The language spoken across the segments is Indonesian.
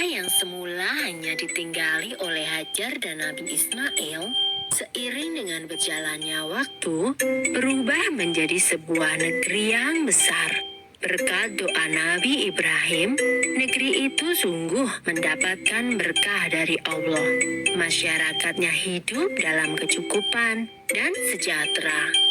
yang semula hanya ditinggali oleh Hajar dan Nabi Ismail, seiring dengan berjalannya waktu, berubah menjadi sebuah negeri yang besar. Berkat doa Nabi Ibrahim, negeri itu sungguh mendapatkan berkah dari Allah. Masyarakatnya hidup dalam kecukupan dan sejahtera.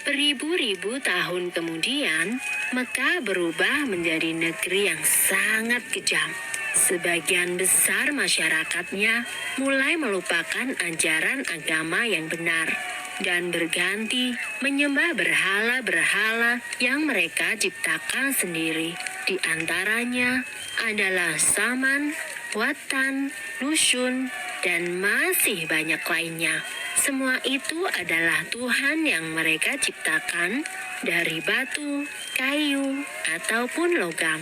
Beribu-ribu tahun kemudian, Mekah berubah menjadi negeri yang sangat kejam. Sebagian besar masyarakatnya mulai melupakan ajaran agama yang benar dan berganti menyembah berhala-berhala yang mereka ciptakan sendiri. Di antaranya adalah Saman, Watan, Nusyun, dan masih banyak lainnya. Semua itu adalah Tuhan yang mereka ciptakan dari batu, kayu, ataupun logam.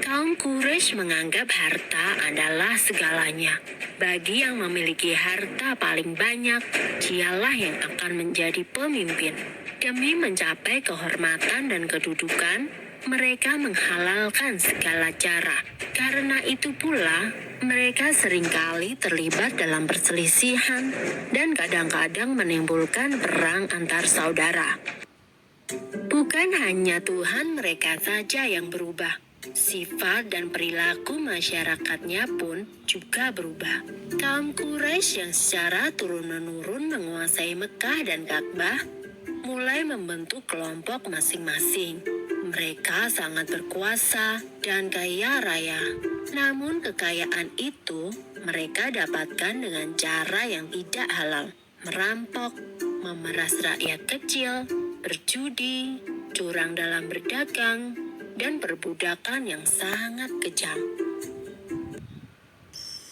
Kaum Quraisy menganggap harta adalah segalanya. Bagi yang memiliki harta paling banyak, dialah yang akan menjadi pemimpin. Demi mencapai kehormatan dan kedudukan, mereka menghalalkan segala cara. Karena itu pula, mereka seringkali terlibat dalam perselisihan dan kadang-kadang menimbulkan perang antar saudara. Bukan hanya Tuhan mereka saja yang berubah, sifat dan perilaku masyarakatnya pun juga berubah. Kaum Quraisy yang secara turun-menurun menguasai Mekah dan Ka'bah mulai membentuk kelompok masing-masing. Mereka sangat berkuasa dan kaya raya. Namun kekayaan itu mereka dapatkan dengan cara yang tidak halal. Merampok, memeras rakyat kecil, berjudi, curang dalam berdagang, dan perbudakan yang sangat kejam.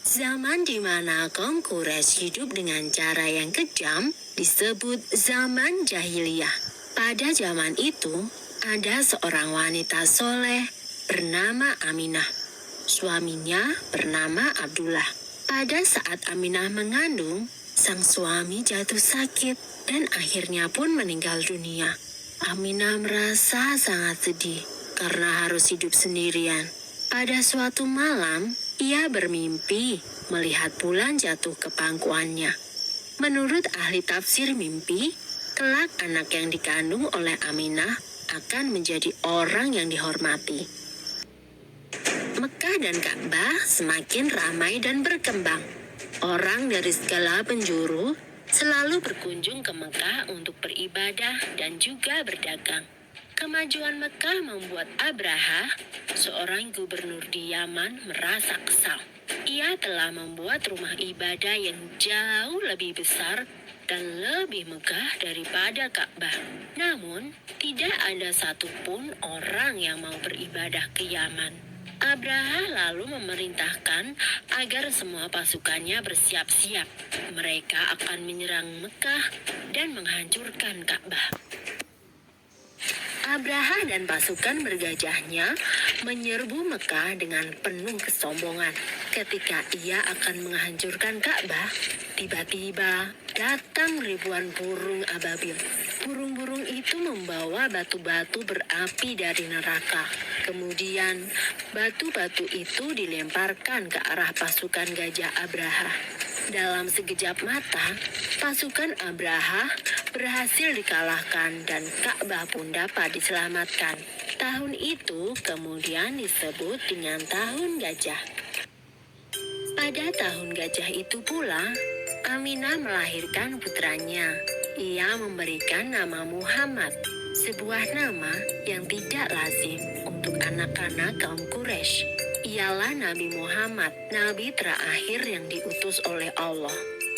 Zaman di mana kaum Quraisy hidup dengan cara yang kejam disebut zaman jahiliyah. Pada zaman itu, ada seorang wanita soleh bernama Aminah. Suaminya bernama Abdullah. Pada saat Aminah mengandung, sang suami jatuh sakit dan akhirnya pun meninggal dunia. Aminah merasa sangat sedih karena harus hidup sendirian. Pada suatu malam, ia bermimpi melihat bulan jatuh ke pangkuannya. Menurut ahli tafsir mimpi, kelak anak yang dikandung oleh Aminah akan menjadi orang yang dihormati. Mekah dan Ka'bah semakin ramai dan berkembang. Orang dari segala penjuru selalu berkunjung ke Mekah untuk beribadah dan juga berdagang. Kemajuan Mekah membuat Abraha, seorang gubernur di Yaman, merasa kesal. Ia telah membuat rumah ibadah yang jauh lebih besar dan lebih megah daripada Ka'bah. Namun, tidak ada satupun orang yang mau beribadah ke Yaman. Abraha lalu memerintahkan agar semua pasukannya bersiap-siap. Mereka akan menyerang Mekah dan menghancurkan Ka'bah. Abraha dan pasukan bergajahnya menyerbu Mekah dengan penuh kesombongan. Ketika ia akan menghancurkan Ka'bah, tiba-tiba datang ribuan burung ababil. Burung-burung itu membawa batu-batu berapi dari neraka. Kemudian, batu-batu itu dilemparkan ke arah pasukan gajah Abraha. Dalam sekejap mata, pasukan Abraha berhasil dikalahkan dan Ka'bah pun dapat diselamatkan. Tahun itu kemudian disebut dengan Tahun Gajah. Pada Tahun Gajah itu pula, Aminah melahirkan putranya. Ia memberikan nama Muhammad, sebuah nama yang tidak lazim untuk anak-anak kaum Quraisy. Ialah Nabi Muhammad, Nabi terakhir yang diutus oleh Allah.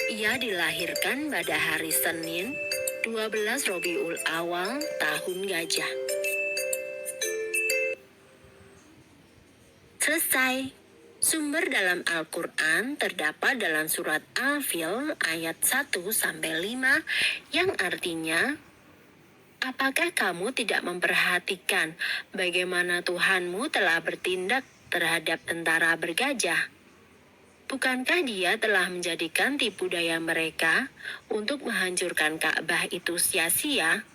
Ia dilahirkan pada hari Senin, 12 Rabiul Awal, Tahun Gajah. Selesai. Sumber dalam Al-Quran terdapat dalam surat Al-Fil ayat 1-5 yang artinya, apakah kamu tidak memperhatikan bagaimana Tuhanmu telah bertindak terhadap tentara bergajah? Bukankah dia telah menjadikan tipu daya mereka untuk menghancurkan Ka'bah itu sia-sia?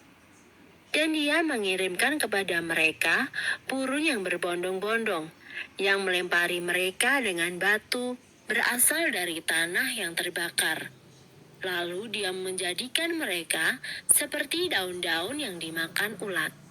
Dan dia mengirimkan kepada mereka burung yang berbondong-bondong yang melempari mereka dengan batu berasal dari tanah yang terbakar. Lalu dia menjadikan mereka seperti daun-daun yang dimakan ulat.